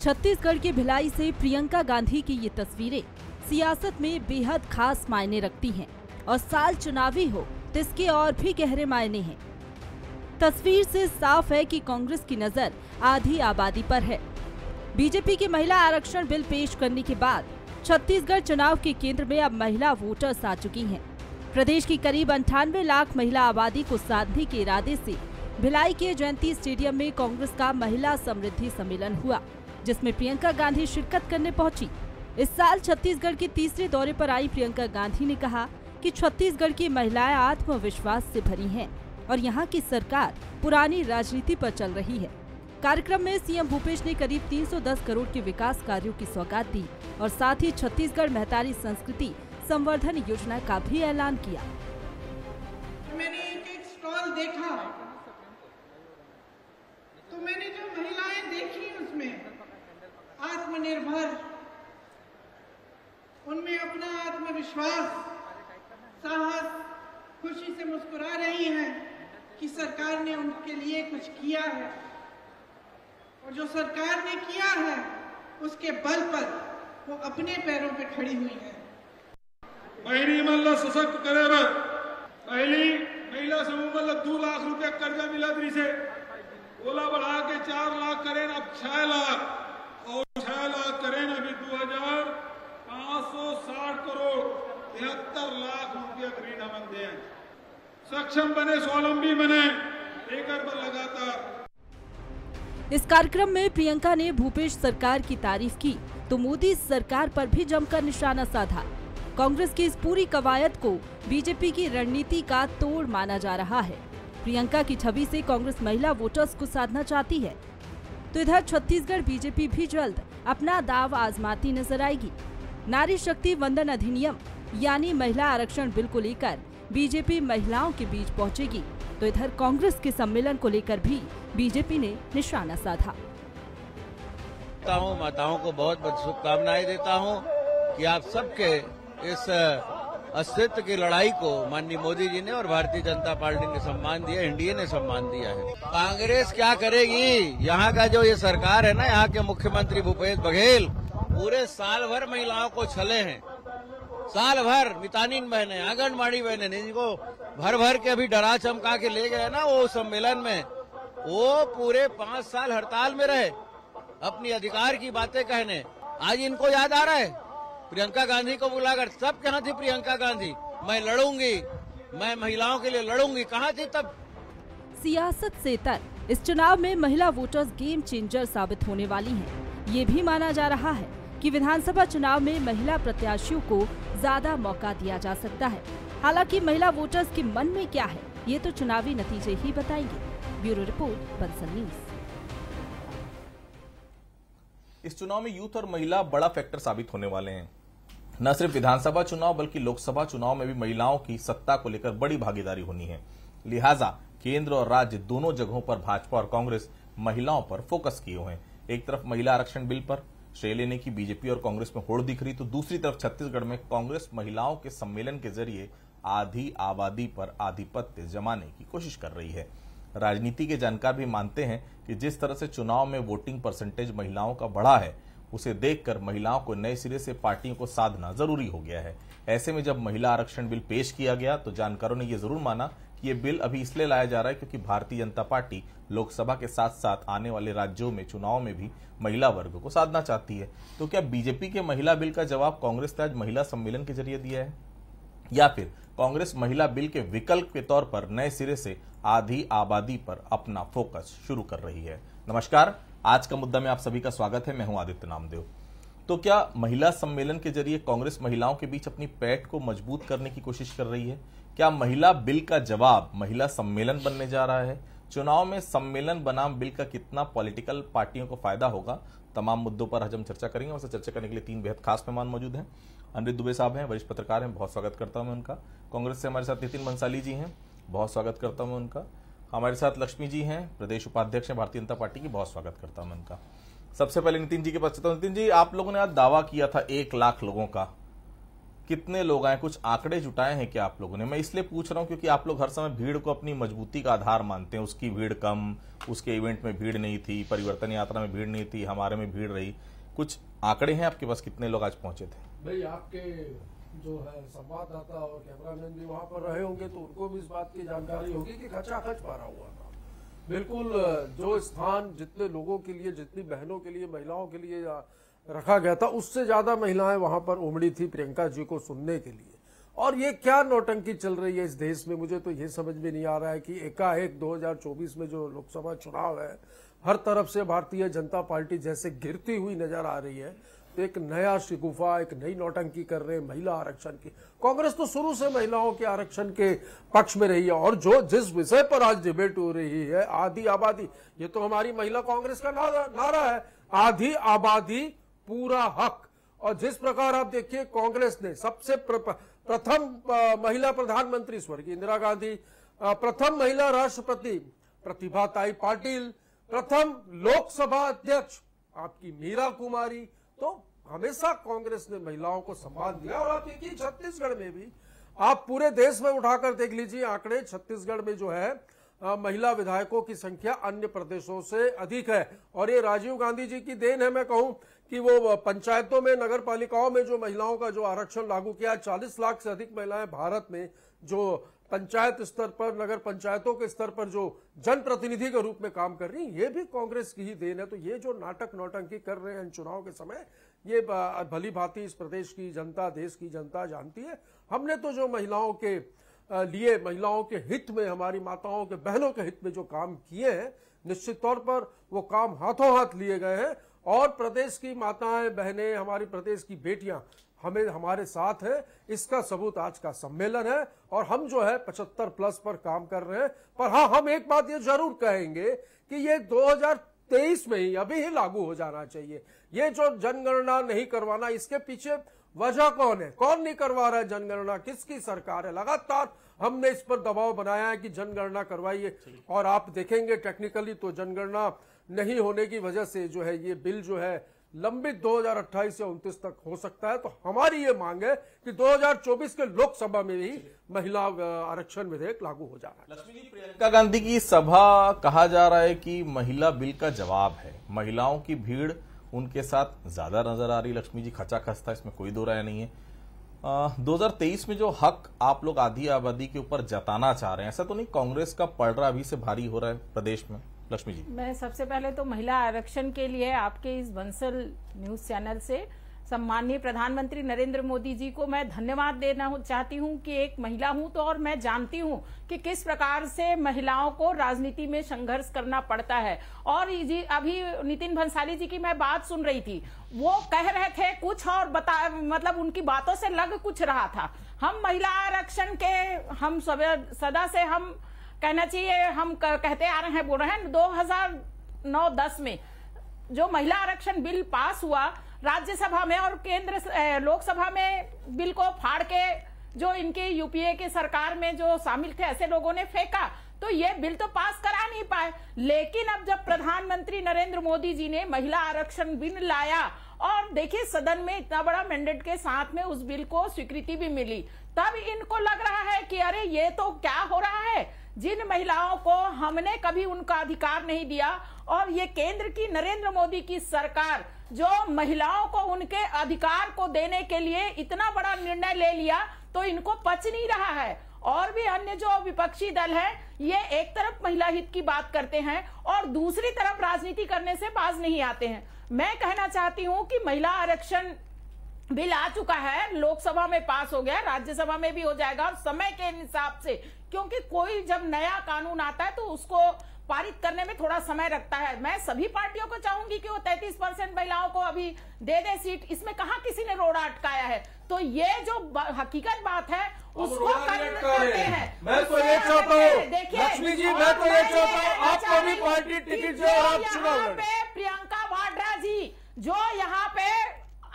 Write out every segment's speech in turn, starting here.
छत्तीसगढ़ के भिलाई से प्रियंका गांधी की ये तस्वीरें सियासत में बेहद खास मायने रखती हैं और साल चुनावी हो तो इसके और भी गहरे मायने हैं। तस्वीर से साफ है कि कांग्रेस की नजर आधी आबादी पर है। बीजेपी की महिला आरक्षण बिल पेश करने के बाद छत्तीसगढ़ चुनाव के केंद्र में अब महिला वोटर्स आ चुकी हैं। प्रदेश की करीब 98 लाख महिला आबादी को साधने के इरादे से भिलाई के जयंती स्टेडियम में कांग्रेस का महिला समृद्धि सम्मेलन हुआ, जिसमें प्रियंका गांधी शिरकत करने पहुंची। इस साल छत्तीसगढ़ के तीसरे दौरे पर आई प्रियंका गांधी ने कहा कि छत्तीसगढ़ की महिलाएं आत्मविश्वास से भरी हैं और यहां की सरकार पुरानी राजनीति पर चल रही है। कार्यक्रम में सीएम भूपेश ने करीब 310 करोड़ के विकास कार्यों की सौगात दी और साथ ही छत्तीसगढ़ महतारी संस्कृति संवर्धन योजना का भी ऐलान किया। मैंने एक स्टॉल देखा तो मैंने जो महिलाएं देखी उसमें आत्मनिर्भर, उनमें अपना आत्मविश्वास, साहस, खुशी से मुस्कुरा रही हैं कि सरकार ने उनके लिए कुछ किया है और जो सरकार ने किया है उसके बल पर वो अपने पैरों पे खड़ी हुई है। बहनी मन सशक्त करे पहली महिला समूह मन 2 लाख रुपया कर्जा मिला से ओला बढ़ा के 4 लाख करें, अब 6 लाख और 6 लाख करें अभी 2560 करोड़ 73 लाख रुपया ऋण हम दे। सक्षम बने, स्वावलंबी बने, एक पर लगातार। इस कार्यक्रम में प्रियंका ने भूपेश सरकार की तारीफ की तो मोदी सरकार पर भी जमकर निशाना साधा। कांग्रेस की इस पूरी कवायद को बीजेपी की रणनीति का तोड़ माना जा रहा है। प्रियंका की छवि से कांग्रेस महिला वोटर्स को साधना चाहती है, तो इधर छत्तीसगढ़ बीजेपी भी जल्द अपना दाव आजमाती नजर आएगी। नारी शक्ति वंदन अधिनियम यानी महिला आरक्षण बिल को लेकर बीजेपी महिलाओं के बीच पहुंचेगी, तो इधर कांग्रेस के सम्मेलन को लेकर भी बीजेपी ने निशाना साधा। माताओं को बहुत बहुत शुभकामनाएं देता हूं कि आप सबके इस अस्तित्व की लड़ाई को माननीय मोदी जी ने और भारतीय जनता पार्टी ने सम्मान दिया, एनडीए ने सम्मान दिया है। कांग्रेस क्या करेगी? यहाँ का जो ये सरकार है ना, यहाँ के मुख्यमंत्री भूपेश बघेल पूरे साल भर महिलाओं को छले हैं। साल भर मितानिन बहने, आंगनबाड़ी बहने, जिनको भर भर के अभी डरा चमका के ले गए ना वो सम्मेलन में, वो पूरे 5 साल हड़ताल में रहे अपनी अधिकार की बातें कहने। आज इनको याद आ रहा है प्रियंका गांधी को बुलाकर। सब कहाँ थी प्रियंका गांधी? मैं लड़ूंगी, मैं महिलाओं के लिए लड़ूंगी, कहाँ थी तब? सियासत से इतर इस चुनाव में महिला वोटर्स गेम चेंजर साबित होने वाली हैं। ये भी माना जा रहा है कि विधानसभा चुनाव में महिला प्रत्याशियों को ज्यादा मौका दिया जा सकता है। हालांकि महिला वोटर्स के मन में क्या है ये तो चुनावी नतीजे ही बताएंगे। Bureau report, Bansal news. इस चुनाव में यूथ और महिला बड़ा फैक्टर साबित होने वाले हैं। न सिर्फ विधानसभा चुनाव बल्कि लोकसभा चुनाव में भी महिलाओं की सत्ता को लेकर बड़ी भागीदारी होनी है। लिहाजा केंद्र और राज्य दोनों जगहों पर भाजपा और कांग्रेस महिलाओं पर फोकस किए हुए हैं। एक तरफ महिला आरक्षण बिल पर श्रेय लेने की बीजेपी और कांग्रेस में होड़ दिख रही, तो दूसरी तरफ छत्तीसगढ़ में कांग्रेस महिलाओं के सम्मेलन के जरिए आधी आबादी पर आधिपत्य जमाने की कोशिश कर रही है। राजनीति के जानकार भी मानते हैं कि जिस तरह से चुनाव में वोटिंग परसेंटेज महिलाओं का बढ़ा है, उसे देखकर महिलाओं को नए सिरे से पार्टियों को साधना जरूरी हो गया है। ऐसे में जब महिला आरक्षण बिल पेश किया गया तो जानकारों ने यह जरूर माना कि यह बिल अभी इसलिए लाया जा रहा है क्योंकि भारतीय जनता पार्टी लोकसभा के साथ साथ आने वाले राज्यों में चुनाव में भी महिला वर्ग को साधना चाहती है। तो क्या बीजेपी के महिला बिल का जवाब कांग्रेस ने आज महिला सम्मेलन के जरिए दिया है, या फिर कांग्रेस महिला बिल के विकल्प के तौर पर नए सिरे से आधी आबादी पर अपना फोकस शुरू कर रही है? नमस्कार, आज का मुद्दा में आप सभी का स्वागत है। मैं हूं आदित्य नामदेव। तो क्या महिला सम्मेलन के जरिए कांग्रेस महिलाओं के बीच अपनी पैठ को मजबूत करने की कोशिश कर रही है? क्या महिला बिल का जवाब महिला सम्मेलन बनने जा रहा है? चुनाव में सम्मेलन बनाम बिल का कितना पॉलिटिकल पार्टियों को फायदा होगा? तमाम मुद्दों पर आज हम चर्चा करेंगे। और चर्चा करने के लिए 3 बेहद खास मेहमान मौजूद हैं। अनिल दुबे साहब हैं, वरिष्ठ पत्रकार हैं, बहुत स्वागत करता हूं मैं उनका। कांग्रेस से हमारे साथ नितिन बंसाली जी हैं, बहुत स्वागत करता हूं मैं उनका। हमारे साथ लक्ष्मी जी हैं, प्रदेश उपाध्यक्ष हैं भारतीय जनता पार्टी की, बहुत स्वागत करता हूं मैं उनका। सबसे पहले नितिन जी के पास चलता हूं। नितिन जी, आप लोगों ने आज दावा किया था 1 लाख लोगों का कितने लोग आए, कुछ आंकड़े जुटाए हैं क्या आप लोगों ने? मैं इसलिए पूछ रहा हूं क्योंकि आप लोग हर समय भीड़ को अपनी मजबूती का आधार मानते हैं। उसकी भीड़ कम, उसके इवेंट में भीड़ नहीं थी, परिवर्तन यात्रा में भीड़ नहीं थी, हमारे में भीड़ रही। कुछ आंकड़े हैं आपके पास, कितने लोग आज पहुंचे थे? भाई आपके जो है संवाददाता और कैमरामैन भी वहां पर रहे होंगे तो उनको भी इस बात की जानकारी होगी कि खचाखच भरा हुआ था। बिल्कुल जो स्थान जितने लोगों के लिए, जितनी बहनों के लिए, महिलाओं के लिए रखा गया था, उससे ज्यादा महिलाएं वहां पर उमड़ी थी प्रियंका जी को सुनने के लिए। और ये क्या नौटंकी चल रही है इस देश में, मुझे तो ये समझ में नहीं आ रहा है कि एकाएक 2024 में जो लोकसभा चुनाव है, हर तरफ से भारतीय जनता पार्टी जैसे गिरती हुई नजर आ रही है। तो एक नया शिगुफा, एक नई नौटंकी कर रहे हैं महिला आरक्षण की। कांग्रेस तो शुरू से महिलाओं के आरक्षण के पक्ष में रही है। और जो जिस विषय पर आज डिबेट हो रही है, आधी आबादी, ये तो हमारी महिला कांग्रेस का नारा है, आधी आबादी पूरा हक। और जिस प्रकार आप देखिए कांग्रेस ने सबसे प्रथम महिला प्रधानमंत्री स्वर्गीय इंदिरा गांधी, प्रथम महिला राष्ट्रपति प्रतिभाताई पाटिल, प्रथम लोकसभा अध्यक्ष आपकी मीरा कुमारी, तो हमेशा कांग्रेस ने महिलाओं को सम्मान दिया। और आप देखिए छत्तीसगढ़ में भी, आप पूरे देश में उठाकर देख लीजिए आंकड़े, छत्तीसगढ़ में जो है महिला विधायकों की संख्या अन्य प्रदेशों से अधिक है। और ये राजीव गांधी जी की देन है। मैं कहूं कि वो पंचायतों में, नगर पालिकाओं में जो महिलाओं का जो आरक्षण लागू किया, 40 लाख से अधिक महिलाएं भारत में जो पंचायत स्तर पर, नगर पंचायतों के स्तर पर जो जनप्रतिनिधि के रूप में काम कर रही है, ये भी कांग्रेस की ही देन है। तो ये जो नाटक नौटंकी कर रहे हैं चुनाव के समय, ये भली भांति इस प्रदेश की जनता, देश की जनता जानती है। हमने तो जो महिलाओं के लिए, महिलाओं के हित में, हमारी माताओं के, बहनों के हित में जो काम किए हैं, निश्चित तौर पर वो काम हाथों हाथ लिए गए हैं। और प्रदेश की माताएं, बहनें, हमारी प्रदेश की बेटियां हमें हमारे साथ है, इसका सबूत आज का सम्मेलन है। और हम जो है 75 प्लस पर काम कर रहे हैं। पर हाँ, हम एक बात ये जरूर कहेंगे कि ये 2023 में ही, अभी ही लागू हो जाना चाहिए। ये जो जनगणना नहीं करवाना, इसके पीछे वजह कौन है? कौन नहीं करवा रहा है जनगणना? किसकी सरकार है? लगातार हमने इस पर दबाव बनाया है कि जनगणना करवाइए। और आप देखेंगे टेक्निकली तो जनगणना नहीं होने की वजह से जो है ये बिल जो है लंबित 2028 से 29 तक हो सकता है। तो हमारी ये मांग है कि 2024 के लोकसभा में भी महिला आरक्षण विधेयक लागू हो जाना। लक्ष्मी जी, प्रियंका गांधी की सभा कहा जा रहा है कि महिला बिल का जवाब है। महिलाओं की भीड़ उनके साथ ज्यादा नजर आ रही। लक्ष्मी जी, खचाखच था, इसमें कोई दो राय नहीं है। 2023 में जो हक आप लोग आधी आबादी के ऊपर जताना चाह रहे हैं, ऐसा तो नहीं कांग्रेस का पलड़ा अभी से भारी हो रहा है प्रदेश में? लक्ष्मी जी, मैं सबसे पहले तो महिला आरक्षण के लिए आपके इस बंसल न्यूज चैनल से सम्माननीय प्रधानमंत्री नरेंद्र मोदी जी को मैं धन्यवाद देना चाहती हूं कि एक महिला हूं तो, और मैं जानती हूं कि किस प्रकार से महिलाओं को राजनीति में संघर्ष करना पड़ता है। और जी अभी नितिन भंसाली जी की मैं बात सुन रही थी, वो कह रहे थे कुछ और मतलब उनकी बातों से लग कुछ रहा था। हम महिला आरक्षण के, हम सदा से हम कहना चाहिए, हम कहते आ रहे हैं, बोल रहे हैं 2009-10 में जो महिला आरक्षण बिल पास हुआ राज्यसभा में और केंद्र लोकसभा में, बिल को फाड़ के जो इनके यूपीए के सरकार में जो शामिल थे ऐसे लोगों ने फेंका, तो ये बिल तो पास करा नहीं पाए। लेकिन अब जब प्रधानमंत्री नरेंद्र मोदी जी ने महिला आरक्षण बिल लाया और देखिए सदन में इतना बड़ा मैंडेट के साथ में उस बिल को स्वीकृति भी मिली, तब इनको लग रहा है कि अरे ये तो क्या हो रहा है, जिन महिलाओं को हमने कभी उनका अधिकार नहीं दिया, और ये केंद्र की नरेंद्र मोदी की सरकार जो महिलाओं को उनके अधिकार को देने के लिए इतना बड़ा निर्णय ले लिया, तो इनको पच नहीं रहा है। और भी अन्य जो विपक्षी दल है, ये एक तरफ महिला हित की बात करते हैं और दूसरी तरफ राजनीति करने से बाज नहीं आते हैं। मैं कहना चाहती हूं कि महिला आरक्षण बिल आ चुका है, लोकसभा में पास हो गया, राज्यसभा में भी हो जाएगा, और समय के हिसाब से, क्योंकि कोई जब नया कानून आता है तो उसको पारित करने में थोड़ा समय लगता है। मैं सभी पार्टियों को चाहूंगी कि वो 33% महिलाओं को अभी दे सीट, इसमें कहां किसी ने रोड़ा अटकाया है। तो ये जो हकीकत बात है उसको करते हैं। मैं तो ये चाहता हूँ लक्ष्मी जी, मैं तो ये चाहता हूँ आपको भी पार्टी टिकट जो आप चुनाव लड़े। प्रियंका वाड्रा जी जो यहाँ पे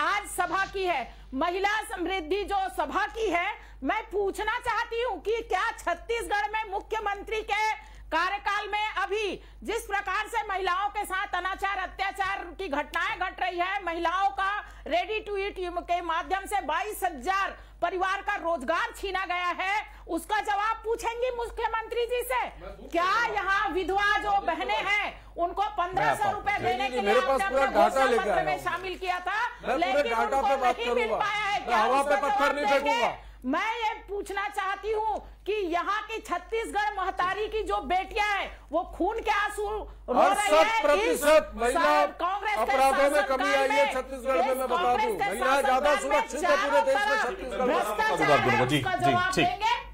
आज सभा की है, महिला समृद्धि जो सभा की है, मैं पूछना चाहती हूँ कि क्या छत्तीसगढ़ में मुख्यमंत्री के कार्यकाल में अभी जिस प्रकार से महिलाओं के साथ अनाचार अत्याचार की घटनाएं घट रही है, महिलाओं का रेडी टू ईट के माध्यम से 22,000 परिवार का रोजगार छीना गया है, उसका जवाब पूछेंगी मुख्यमंत्री जी से। क्या यहाँ विधवा जो बहनें हैं उनको 1,500 रुपए देने के लिए आपने घोषणा पत्र में शामिल किया था, लेकिन उनको नहीं मिल पाया है? क्या उसका जवाब देंगे? मैं ये पूछना चाहती हूँ कि यहाँ की छत्तीसगढ़ महतारी की जो बेटियां हैं वो खून के आंसू रो रही है। 60% महिला अपराधों में कमी आई है छत्तीसगढ़ में। मैं बता दूं, महिलाएं ज्यादा सुरक्षित है पूरे देश में छत्तीसगढ़। जी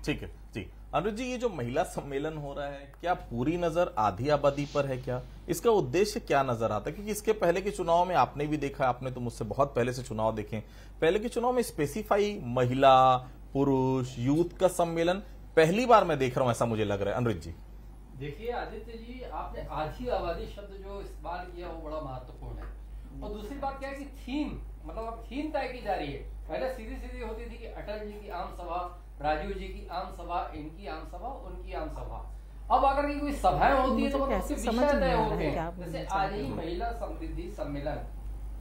ठीक है जी। अनुज जी, ये जो महिला सम्मेलन हो रहा है, क्या पूरी नजर आधी आबादी पर है? क्या इसका उद्देश्य क्या नजर आता है? क्योंकि इसके पहले के चुनाव में आपने भी देखा, आपने तो मुझसे बहुत पहले से चुनाव देखे, पहले के चुनाव में स्पेसिफाई महिला, पुरुष, यूथ का सम्मेलन पहली बार मैं देख रहा हूं, ऐसा मुझे लग रहा है। अनुज जी देखिए आदित्य जी, आपने आधी आबादी शब्द जो इस्तेमाल किया वो बड़ा महत्वपूर्ण है। और दूसरी बात क्या है कि थीम, मतलब अब थीम तय की जा रही है। पहले सीधी सीधी होती थी कि अटल जी की आम सभा, राजीव जी की आम सभा, इनकी आम सभा, उनकी आम सभा। अब अगर कोई सभाएं होती है तो उसके विषय तय होते हैं। जैसे आज ही महिला समृद्धि सम्मेलन,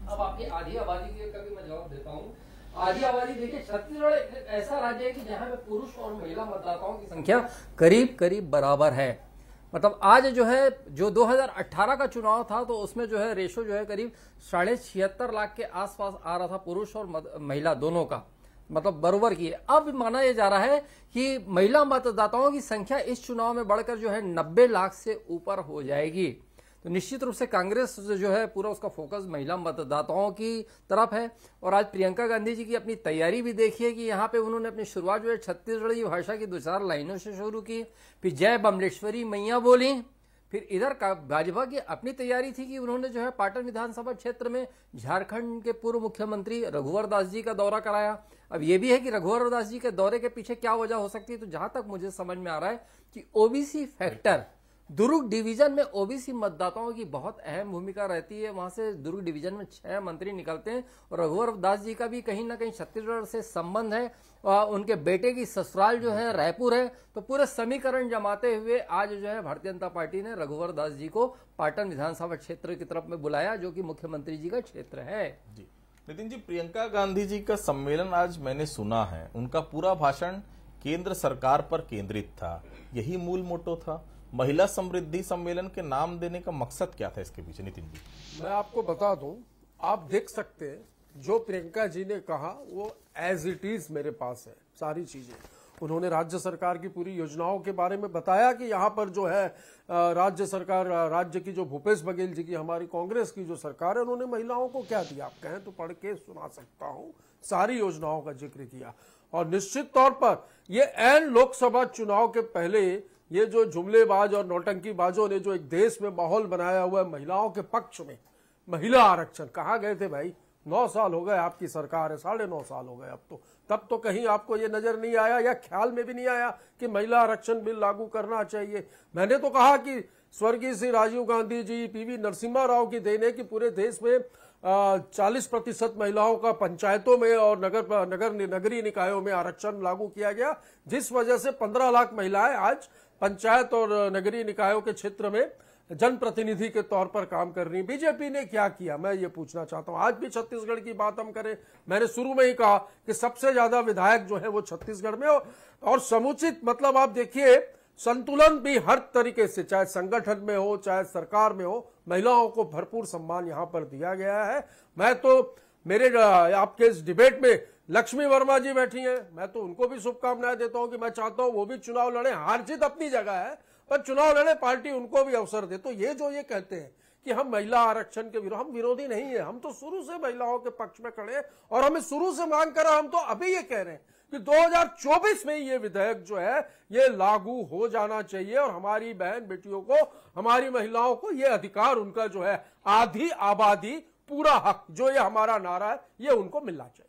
अब आपकी आधी आबादी का भी मैं जवाब देता हूँ। आधी आबादी देखिए, छत्तीसगढ़ ऐसा राज्य है कि जहाँ पे पुरुष और महिला मतदाताओं की संख्या करीब करीब बराबर है। मतलब आज जो है, जो 2018 का चुनाव था तो उसमें जो है रेशो जो है करीब 76.5 लाख के आसपास आ रहा था, पुरुष और महिला दोनों का, मतलब बराबर की। अब माना यह जा रहा है कि महिला मतदाताओं की संख्या इस चुनाव में बढ़कर जो है 90 लाख से ऊपर हो जाएगी। तो निश्चित रूप से कांग्रेस जो है पूरा उसका फोकस महिला मतदाताओं की तरफ है। और आज प्रियंका गांधी जी की अपनी तैयारी भी देखिए कि यहाँ पे उन्होंने अपनी शुरुआत जो है छत्तीसगढ़ी भाषा की 2-4 लाइनों से शुरू की, फिर जय बमलेश्वरी मैया बोली, फिर इधर का भाजपा की अपनी तैयारी थी कि उन्होंने जो है पाटन विधानसभा क्षेत्र में झारखंड के पूर्व मुख्यमंत्री रघुवर दास जी का दौरा कराया। अब ये भी है कि रघुवर दास जी के दौरे के पीछे क्या वजह हो सकती है, तो जहां तक मुझे समझ में आ रहा है कि ओबीसी फैक्टर, दुर्ग डिवीजन में ओबीसी मतदाताओं की बहुत अहम भूमिका रहती है। वहां से दुर्ग डिवीजन में 6 मंत्री निकलते हैं और रघुवर दास जी का भी कहीं ना कहीं छत्तीसगढ़ से संबंध है। उनके बेटे की ससुराल जो है रायपुर है। तो पूरे समीकरण जमाते हुए आज जो है भारतीय जनता पार्टी ने रघुवर दास जी को पाटन विधानसभा क्षेत्र की तरफ में बुलाया, जो कि मुख्यमंत्री जी का क्षेत्र है। जी नितिन जी, प्रियंका गांधी जी का सम्मेलन आज मैंने सुना है, उनका पूरा भाषण केंद्र सरकार पर केंद्रित था, यही मूल मोटो था। महिला समृद्धि सम्मेलन के नाम देने का मकसद क्या था इसके पीछे? नितिन जी मैं आपको बता दूं, आप देख सकते हैं जो प्रियंका जी ने कहा वो एज इट इज मेरे पास है सारी चीजें। उन्होंने राज्य सरकार की पूरी योजनाओं के बारे में बताया कि यहाँ पर जो है राज्य सरकार, राज्य की जो भूपेश बघेल जी की, हमारी कांग्रेस की जो सरकार है, उन्होंने महिलाओं को क्या दिया। आप कहें तो पढ़ के सुना सकता हूँ, सारी योजनाओं का जिक्र किया। और निश्चित तौर पर ये एन लोकसभा चुनाव के पहले ये जो जुमलेबाज और नौटंकीबाजों ने जो एक देश में माहौल बनाया हुआ है महिलाओं के पक्ष में, महिला आरक्षण, कहाँ गए थे भाई? 9 साल हो गए आपकी सरकार है, 9.5 साल हो गए अब तो। तब तो कहीं आपको ये नजर नहीं आया या ख्याल में भी नहीं आया कि महिला आरक्षण बिल लागू करना चाहिए। मैंने तो कहा कि स्वर्गीय श्री राजीव गांधी जी, पीवी नरसिम्हा राव की देन है कि पूरे देश में 40% महिलाओं का पंचायतों में और नगरीय निकायों में आरक्षण लागू किया गया, जिस वजह से 15 लाख महिलाएं आज पंचायत और नगरीय निकायों के क्षेत्र में जनप्रतिनिधि के तौर पर काम कर रही। बीजेपी ने क्या किया, मैं ये पूछना चाहता हूं। आज भी छत्तीसगढ़ की बात हम करें, मैंने शुरू में ही कहा कि सबसे ज्यादा विधायक जो है वो छत्तीसगढ़ में, और समुचित मतलब आप देखिए संतुलन भी हर तरीके से, चाहे संगठन में हो चाहे सरकार में हो, महिलाओं को भरपूर सम्मान यहां पर दिया गया है। मैं तो मेरे आपके इस डिबेट में लक्ष्मी वर्मा जी बैठी हैं, मैं तो उनको भी शुभकामनाएं देता हूं कि मैं चाहता हूं वो भी चुनाव लड़े। हार जीत अपनी जगह है, पर चुनाव लड़े, पार्टी उनको भी अवसर दे। तो ये जो ये कहते हैं कि हम महिला आरक्षण के विरोध, हम विरोधी नहीं है, हम तो शुरू से महिलाओं के पक्ष में खड़े हैं और हमें शुरू से मांग करा। हम तो अभी ये कह रहे हैं कि 2024 में ये विधेयक जो है ये लागू हो जाना चाहिए और हमारी बहन बेटियों को, हमारी महिलाओं को ये अधिकार, उनका जो है आधी आबादी पूरा हक, जो ये हमारा नारा है, ये उनको मिलना चाहिए।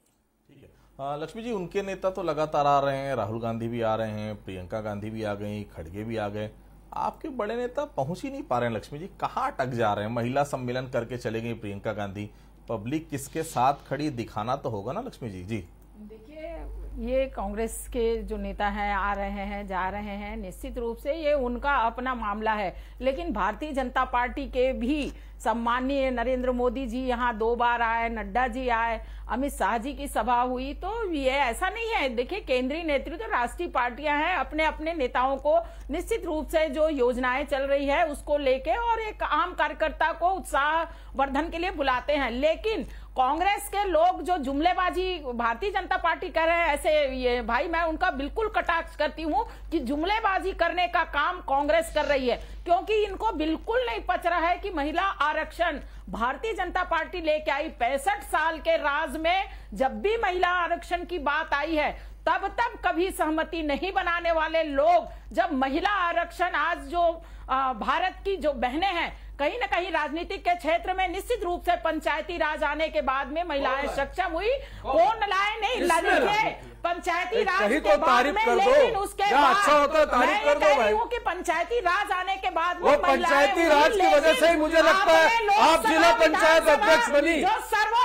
लक्ष्मी जी, उनके नेता तो लगातार आ रहे हैं, राहुल गांधी भी आ रहे हैं, प्रियंका गांधी भी आ गई, खड़गे भी आ गए, आपके बड़े नेता पहुंच ही नहीं पा रहे हैं। लक्ष्मी जी कहाँ अटक जा रहे हैं? महिला सम्मेलन करके चले गई प्रियंका गांधी, पब्लिक किसके साथ खड़ी दिखाना तो होगा ना लक्ष्मी जी। जी देखिए, ये कांग्रेस के जो नेता हैं आ रहे हैं जा रहे हैं, निश्चित रूप से ये उनका अपना मामला है, लेकिन भारतीय जनता पार्टी के भी सम्माननीय नरेंद्र मोदी जी यहाँ 2 बार आए, नड्डा जी आए, अमित शाह जी की सभा हुई, तो ये ऐसा नहीं है। देखिए, केंद्रीय नेतृत्व, राष्ट्रीय पार्टियां हैं, अपने अपने नेताओं को निश्चित रूप से जो योजनाएं चल रही है उसको लेके और एक आम कार्यकर्ता को उत्साह वर्धन के लिए बुलाते हैं। लेकिन कांग्रेस के लोग जो जुमलेबाजी भारतीय जनता पार्टी कर रहे हैं, ऐसे ये भाई मैं उनका बिल्कुल कटाक्ष करती हूं कि जुमलेबाजी करने का काम कांग्रेस कर रही है, क्योंकि इनको बिल्कुल नहीं पच रहा है कि महिला आरक्षण भारतीय जनता पार्टी लेके आई। 65 साल के राज में जब भी महिला आरक्षण की बात आई है तब कभी सहमति नहीं बनाने वाले लोग, जब महिला आरक्षण आज जो भारत की जो बहनें हैं कहीं ना कहीं राजनीतिक के क्षेत्र में निश्चित रूप से पंचायती राज आने के बाद में महिलाएं सक्षम हुई। कौन लाए नहीं लाए पंचायती राज के बाद में, लेकिन उसके बाद अच्छा होता है तारीफ कर दो भाई। कि पंचायती राज आने के बाद वो पंचायती राज की वजह से ही मुझे लगता है आप जिला पंचायत अध्यक्ष बनी।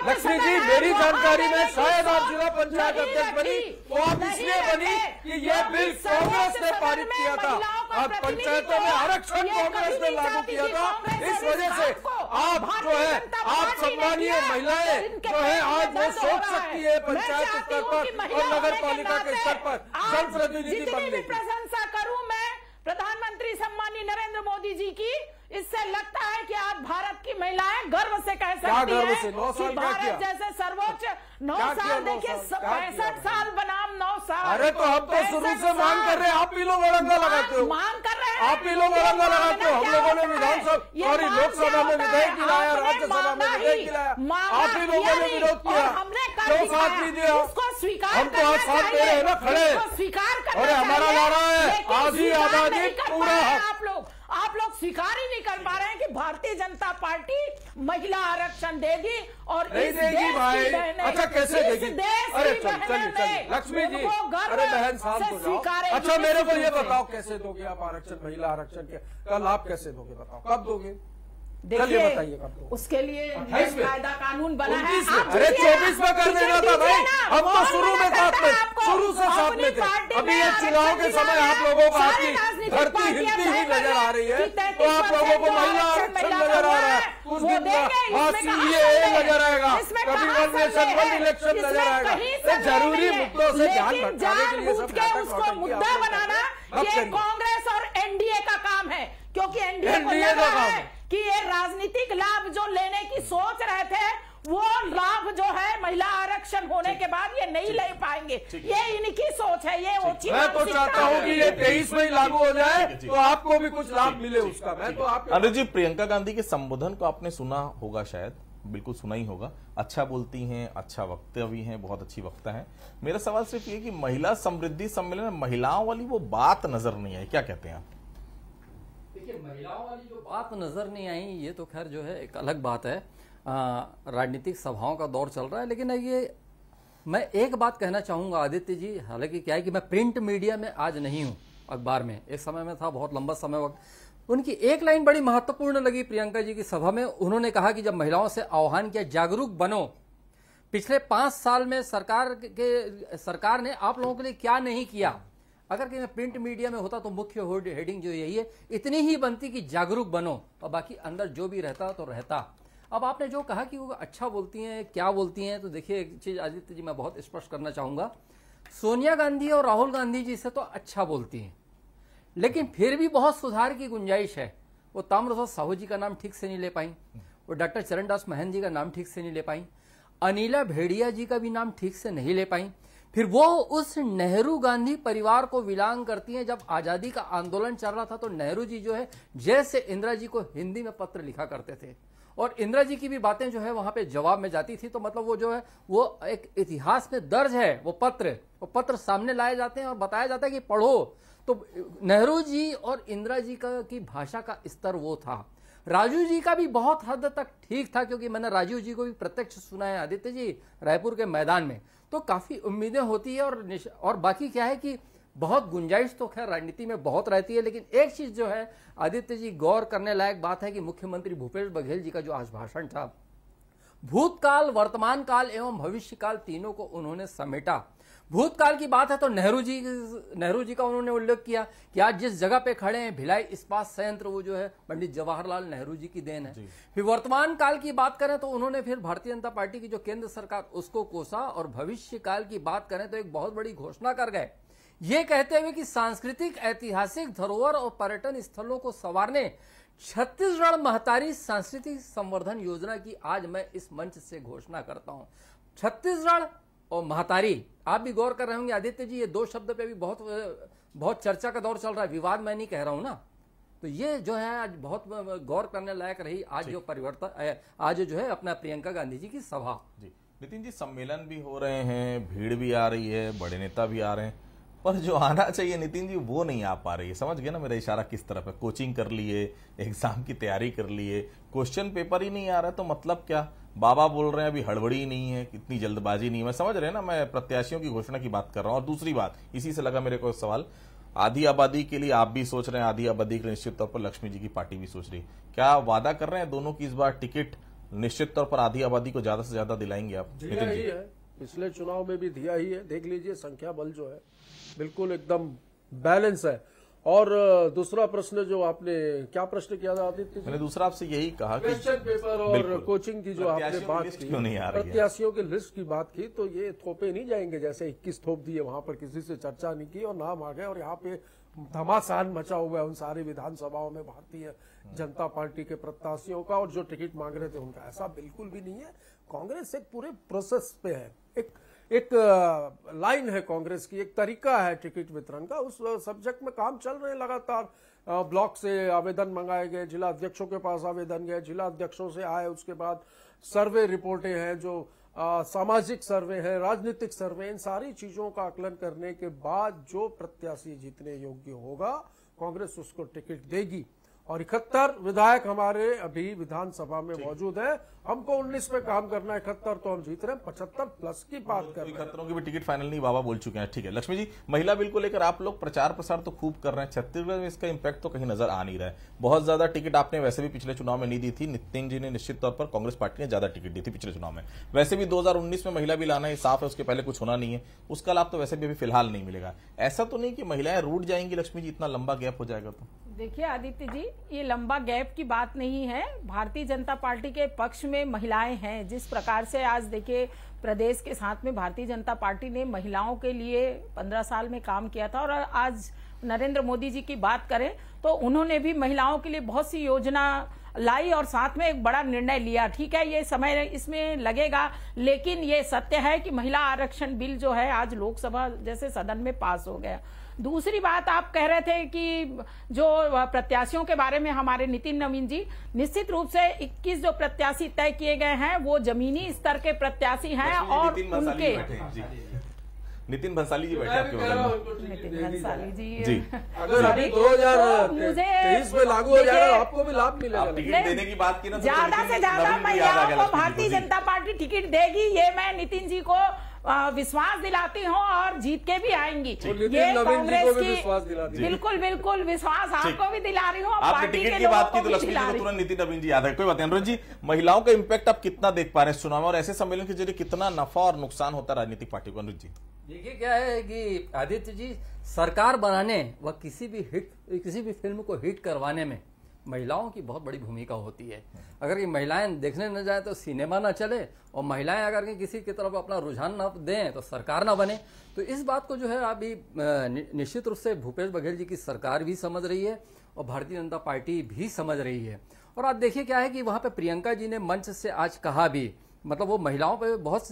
लक्ष्मी जी, मेरी जानकारी में शायद आप जिला पंचायत अध्यक्ष बनी, वो आप इसलिए बनी कि यह बिल कांग्रेस ने पारित किया था। अब पंचायतों में आरक्षण कांग्रेस ने लागू किया था, इस वजह से आप जो है, आप सम्मानीय महिलाएं जो है आज वो सोच सकती है पंचायत स्तर पर और नगर पालिका के स्तर पर जनप्रतिनिधि बनने की। प्रशंसा करूं मैं प्रधानमंत्री सम्मानीय नरेंद्र मोदी जी की, इससे लगता है कि आज भारत की महिलाएं गर्व से कह सकती हैं कि भारत जैसे सर्वोच्च 9 साल, देखिए 65 साल बनाम 9 साल। अरे तो हम तो शुरू से मांग कर रहे हैं, आप भी लोग अड़ंगा लगाते हो, मांग कर रहे हैं, आप भी लोग अड़ंगा लगाते हो। हम लोगों ने विधानसभा और लोकसभा में विधेयक गिलाया, राज्यसभा में विधेयक गिलाया, आप ही लोगों ने विरोध किया, क्यों साथ नहीं दिया? हम तो आज साथ दे रहे हैं ना, खड़े। स्वीकार, अरे हमारा नारा है आधी आबादी पूरा हक। आप लोग स्वीकार ही नहीं कर पा रहे हैं कि भारतीय जनता पार्टी महिला आरक्षण देगी और नहीं देगी भाई। अच्छा कैसे देगी? अरे चलिए लक्ष्मी जी, अरे बहन शांत हो जाओ। अच्छा मेरे को ये बताओ कैसे दोगे आप आरक्षण, महिला आरक्षण के कल आप कैसे दोगे, बताओ कब दोगे? देखिए बताइए कब दोगे? उसके लिए कायदा कानून बना है। अरे 24 में कर देना था भाई, हम तो शुरू में साथ में, शुरू से साथ में थे। अभी ये चुनाव के समय आप लोगों को आपकी धरती हिलती ही नजर आ रही है, तो आप लोगों को महिला आरक्षण नजर आ रहा है, कुछ दिन ये नजर आएगा, कभी वन नेशन वन इलेक्शन नजर आएगा। जरूरी मुद्दों से ध्यान भटकाने के लिए सब उसको मुद्दा बनाना ये कांग्रेस और एनडीए का काम है, क्योंकि एनडीए को लगा है कि ये राजनीतिक लाभ जो लेने की सोच रहे थे वो लाभ जो है महिला आरक्षण होने के बाद ये नहीं ले पाएंगे। ये इनकी सोच है, ये मैं तो चाहता हूँ कि ये 23 में ही लागू हो जाए तो आपको भी कुछ लाभ मिले उसका। मैं तो आप अनुज जी, प्रियंका गांधी के संबोधन को आपने सुना होगा, शायद बिल्कुल सुना ही होगा। अच्छा बोलती हैं, अच्छा वक्तव्य हैं, बहुत अच्छी वक्ता है। मेरा सवाल सिर्फ ये कि महिला समृद्धि सम्मेलन में महिलाओं वाली वो बात नजर नहीं आई, क्या कहते हैं आप? देखिए, महिलाओं वाली जो बात नजर नहीं आई ये तो खैर जो है एक अलग बात है। राजनीतिक सभाओं का दौर चल रहा है, लेकिन ये मैं एक बात कहना चाहूंगा आदित्य जी, हालांकि क्या है कि मैं प्रिंट मीडिया में आज नहीं हूं, अखबार में एक समय में था, बहुत लंबा समय वक्त। उनकी एक लाइन बड़ी महत्वपूर्ण लगी प्रियंका जी की सभा में। उन्होंने कहा कि जब महिलाओं से आह्वान किया जागरूक बनो, पिछले 5 साल में सरकार ने आप लोगों के लिए क्या नहीं किया। अगर कहीं प्रिंट मीडिया में होता तो मुख्य हेडिंग जो यही है, इतनी ही बनती कि जागरूक बनो, और बाकी अंदर जो भी रहता तो रहता। अब आपने जो कहा कि वो अच्छा बोलती हैं, क्या बोलती हैं, तो देखिए एक चीज आदित्य जी मैं बहुत स्पष्ट करना चाहूंगा, सोनिया गांधी और राहुल गांधी जी से तो अच्छा बोलती हैं, लेकिन फिर भी बहुत सुधार की गुंजाइश है। वो ताम्रध्वज साहू जी का नाम ठीक से नहीं ले पाई, वो डॉक्टर चरणदास महंत जी का नाम ठीक से नहीं ले पाई, अनिला भेड़िया जी का भी नाम ठीक से नहीं ले पाई। फिर वो उस नेहरू गांधी परिवार को विलांग करती हैं। जब आजादी का आंदोलन चल रहा था तो नेहरू जी जो है जैसे इंदिरा जी को हिंदी में पत्र लिखा करते थे, और इंदिरा जी की भी बातें जो है वहां पे जवाब में जाती थी। तो मतलब वो जो है वो एक इतिहास में दर्ज है, वो पत्र सामने लाए जाते हैं और बताया जाता है कि पढ़ो। तो नेहरू जी और इंदिरा जी की भाषा का स्तर वो था। राजीव जी का भी बहुत हद तक ठीक था, क्योंकि मैंने राजीव जी को भी प्रत्यक्ष सुना है आदित्य जी रायपुर के मैदान में, तो काफी उम्मीदें होती है। और बाकी क्या है कि बहुत गुंजाइश तो खैर राजनीति में बहुत रहती है, लेकिन एक चीज जो है आदित्य जी गौर करने लायक बात है कि मुख्यमंत्री भूपेश बघेल जी का जो आज भाषण था, भूतकाल, वर्तमान काल एवं भविष्य काल तीनों को उन्होंने समेटा। भूतकाल की बात है तो नेहरू जी का उन्होंने उल्लेख किया कि आज जिस जगह पे खड़े हैं भिलाई इस्पात संयंत्र वो जो है पंडित जवाहरलाल नेहरू जी की देन है। फिर वर्तमान काल की बात करें तो उन्होंने फिर भारतीय जनता पार्टी की जो केंद्र सरकार उसको कोसा, और भविष्य काल की बात करें तो एक बहुत बड़ी घोषणा कर गए, ये कहते हुए कि सांस्कृतिक ऐतिहासिक धरोहर और पर्यटन स्थलों को संवारने छत्तीसगढ़ महतारी सांस्कृतिक संवर्धन योजना की आज मैं इस मंच से घोषणा करता हूं। छत्तीसगढ़ और महतारी, आप भी गौर कर रहे होंगे आदित्य जी, ये दो शब्द पे भी बहुत चर्चा का दौर चल रहा है, विवाद मैं नहीं कह रहा हूं ना। तो ये जो है आज बहुत गौर करने लायक रही आज जो परिवर्तन, आज जो है अपना प्रियंका गांधी जी की सभा। जी नितिन जी, सम्मेलन भी हो रहे हैं, भीड़ भी आ रही है, बड़े नेता भी आ रहे हैं, पर जो आना चाहिए नितिन जी वो नहीं आ पा रही है। समझ गए ना मेरा इशारा किस तरफ है? कोचिंग कर लिए, एग्जाम की तैयारी कर लिए, क्वेश्चन पेपर ही नहीं आ रहा है, तो मतलब क्या? बाबा बोल रहे हैं अभी हड़बड़ी नहीं है, इतनी जल्दबाजी नहीं है। मैं समझ रहे हैं ना, मैं प्रत्याशियों की घोषणा की बात कर रहा हूं। और दूसरी बात, इसी से लगा मेरे को सवाल, आधी आबादी के लिए आप भी सोच रहे हैं, आधी आबादी के लिए निश्चित तौर पर लक्ष्मी जी की पार्टी भी सोच रही है, क्या वादा कर रहे हैं दोनों की इस बार टिकट निश्चित तौर पर आधी आबादी को ज्यादा से ज्यादा दिलाएंगे आप? दिया ही है, पिछले चुनाव में भी दिया ही है। देख लीजिए संख्या बल जो है बिल्कुल एकदम बैलेंस है। और दूसरा प्रश्न जो आपने, क्या प्रश्न किया था आदित्य? मैंने दूसरा आपसे यही कहा कि क्वेश्चन पेपर और कोचिंग की जो आपने बात की, क्यों नहीं आ रही है? प्रत्याशियों की लिस्ट की बात की, तो ये थोपे नहीं जाएंगे जैसे 21 थोप दिए, वहां पर किसी से चर्चा नहीं की और नाम आ गए, और यहाँ पे घमासान मचा हुआ है उन सारी विधानसभाओं में भारतीय जनता पार्टी के प्रत्याशियों का, और जो टिकट मांग रहे थे उनका। ऐसा बिल्कुल भी नहीं है। कांग्रेस एक पूरे प्रोसेस पे है, एक लाइन है कांग्रेस की, एक तरीका है टिकट वितरण का, उस सब्जेक्ट में काम चल रहे हैं लगातार। ब्लॉक से आवेदन मंगाए गए, जिला अध्यक्षों के पास आवेदन गए, जिला अध्यक्षों से आए, उसके बाद सर्वे रिपोर्टें हैं जो सामाजिक सर्वे है, राजनीतिक सर्वे, इन सारी चीजों का आकलन करने के बाद जो प्रत्याशी जीतने योग्य होगा कांग्रेस उसको टिकट देगी। और 71 विधायक हमारे अभी विधानसभा में मौजूद है, हमको 19 में काम करना है। 71 तो हम जीत रहे हैं, 75 प्लस की बात कर रहे हैं। 71 की भी टिकट फाइनल नहीं, बाबा बोल चुके हैं। ठीक है लक्ष्मी जी, महिला बिल को लेकर आप लोग प्रचार प्रसार तो खूब कर रहे हैं, छत्तीसगढ़ में इसका इंपैक्ट तो कहीं नजर आ नहीं रहा है। बहुत ज्यादा टिकट आपने वैसे भी पिछले चुनाव में नहीं दी थी, नितिन जी ने निश्चित तौर पर कांग्रेस पार्टी ने ज्यादा टिकट दी थी पिछले चुनाव में। वैसे भी 2019 में महिला बिल आना ही साफ है, उसके पहले कुछ होना नहीं है, उसका लाभ तो वैसे भी अभी फिलहाल नहीं मिलेगा। ऐसा तो नहीं कि महिलाएं रूठ जाएंगी लक्ष्मी जी, इतना लंबा गैप हो जाएगा तो? देखिए आदित्य जी, ये लंबा गैप की बात नहीं है। भारतीय जनता पार्टी के पक्ष में महिलाएं हैं। जिस प्रकार से आज देखिए प्रदेश के साथ में भारतीय जनता पार्टी ने महिलाओं के लिए 15 साल में काम किया था, और आज नरेंद्र मोदी जी की बात करें तो उन्होंने भी महिलाओं के लिए बहुत सी योजना लाई और साथ में एक बड़ा निर्णय लिया। ठीक है, ये समय इसमें लगेगा, लेकिन ये सत्य है कि महिला आरक्षण बिल जो है आज लोकसभा जैसे सदन में पास हो गया। दूसरी बात, आप कह रहे थे कि जो प्रत्याशियों के बारे में हमारे नितिन नवीन जी, निश्चित रूप से 21 जो प्रत्याशी तय किए गए हैं वो जमीनी स्तर के प्रत्याशी हैं, और उनके नितिन भंसाली जी बैठे आपके बगल में। नितिन भंसाली जी अगर अभी 2023 में लागू हो जाएगा आपको भी लाभ मिलेगा। टिकट देने की बात की ना, ज्यादा से ज्यादा महिलाओं को भारतीय जनता पार्टी टिकट देगी, ये मैं नितिन जी को विश्वास दिलाती हूँ, और जीत के भी आएंगी। ये कांग्रेस की बिल्कुल बिल्कुल विश्वास आपको भी दिला रही हूँ। आपने टिकट की बात की तो लक्ष्मी जी को तुरंत नितिन नवीन जी याद है। कोई बात नहीं। अनुराग जी, महिलाओं का इंपैक्ट आप कितना देख पा रहे हैं चुनाव में, और ऐसे सम्मेलन के जरिए कितना नफा और नुकसान होता है राजनीतिक पार्टी को? अनुराग जी देखिए क्या है कि आदित्य जी, सरकार बनाने व किसी भी फिल्म को हिट करवाने में महिलाओं की बहुत बड़ी भूमिका होती है। अगर ये महिलाएं देखने न जाए तो सिनेमा ना चले, और महिलाएं अगर किसी की तरफ अपना रुझान न दें तो सरकार ना बने। तो इस बात को जो है अभी निश्चित रूप से भूपेश बघेल जी की सरकार भी समझ रही है और भारतीय जनता पार्टी भी समझ रही है। और आज देखिए क्या है कि वहां पे प्रियंका जी ने मंच से आज कहा भी, मतलब वो महिलाओं पे बहुत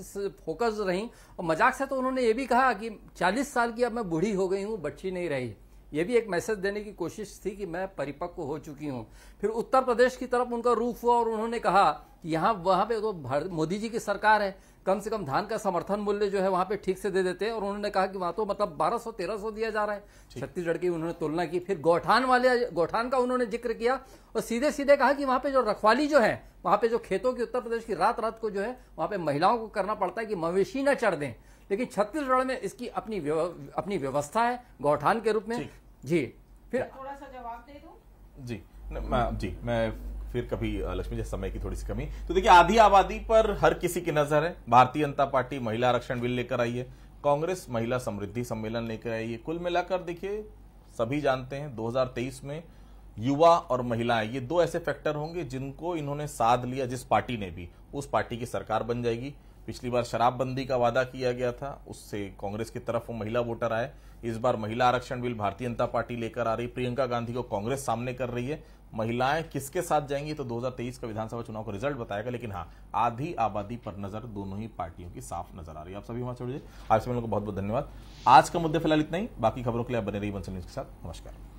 फोकस रही, और मजाक से तो उन्होंने ये भी कहा कि 40 साल की अब मैं बूढ़ी हो गई हूँ, बच्ची नहीं रही। ये भी एक मैसेज देने की कोशिश थी कि मैं परिपक्व हो चुकी हूँ। फिर उत्तर प्रदेश की तरफ उनका रुख हुआ और उन्होंने कहा कि यहाँ वहां पे तो मोदी जी की सरकार है, कम से कम धान का समर्थन मूल्य जो है वहां पे ठीक से दे देते हैं। और उन्होंने कहा कि वहां तो मतलब 1200-1300 दिया जा रहा है। छत्तीसगढ़ की उन्होंने तुलना की। फिर गौठान का उन्होंने जिक्र किया, और सीधे सीधे कहा कि वहां पे जो रखवाली जो है, वहां पे जो खेतों की उत्तर प्रदेश की रात को जो है वहां पे महिलाओं को करना पड़ता है कि मवेशी न चढ़ दें, लेकिन छत्तीसगढ़ में इसकी अपनी व्यवस्था है गौठान के रूप में। जी फिर थोड़ा सा जवाब दे दूं? जी मैं फिर कभी लक्ष्मी जी समय की थोड़ी सी कमी। तो देखिए, आधी आबादी पर हर किसी की नजर है। भारतीय जनता पार्टी महिला आरक्षण बिल लेकर आई है, कांग्रेस महिला समृद्धि सम्मेलन लेकर आई है। कुल मिलाकर देखिए, सभी जानते हैं 2023 में युवा और महिलाएं ये दो ऐसे फैक्टर होंगे जिनको इन्होंने साध लिया। जिस पार्टी ने भी, उस पार्टी की सरकार बन जाएगी। पिछली बार शराबबंदी का वादा किया गया था, उससे कांग्रेस की तरफ वो महिला वोटर आए। इस बार महिला आरक्षण बिल भारतीय जनता पार्टी लेकर आ रही, प्रियंका गांधी को कांग्रेस सामने कर रही है। महिलाएं किसके साथ जाएंगी तो 2023 का विधानसभा चुनाव का रिजल्ट बताएगा। लेकिन हाँ, आधी आबादी पर नजर दोनों ही पार्टियों की साफ नजर आ रही है। आप सभी वहां छोड़िए। आप सभी लोगों को बहुत बहुत धन्यवाद। आज का मुद्दे फिलहाल इतना ही। बाकी खबरों के लिए आप बने रहिए बंसल न्यूज के साथ। नमस्कार।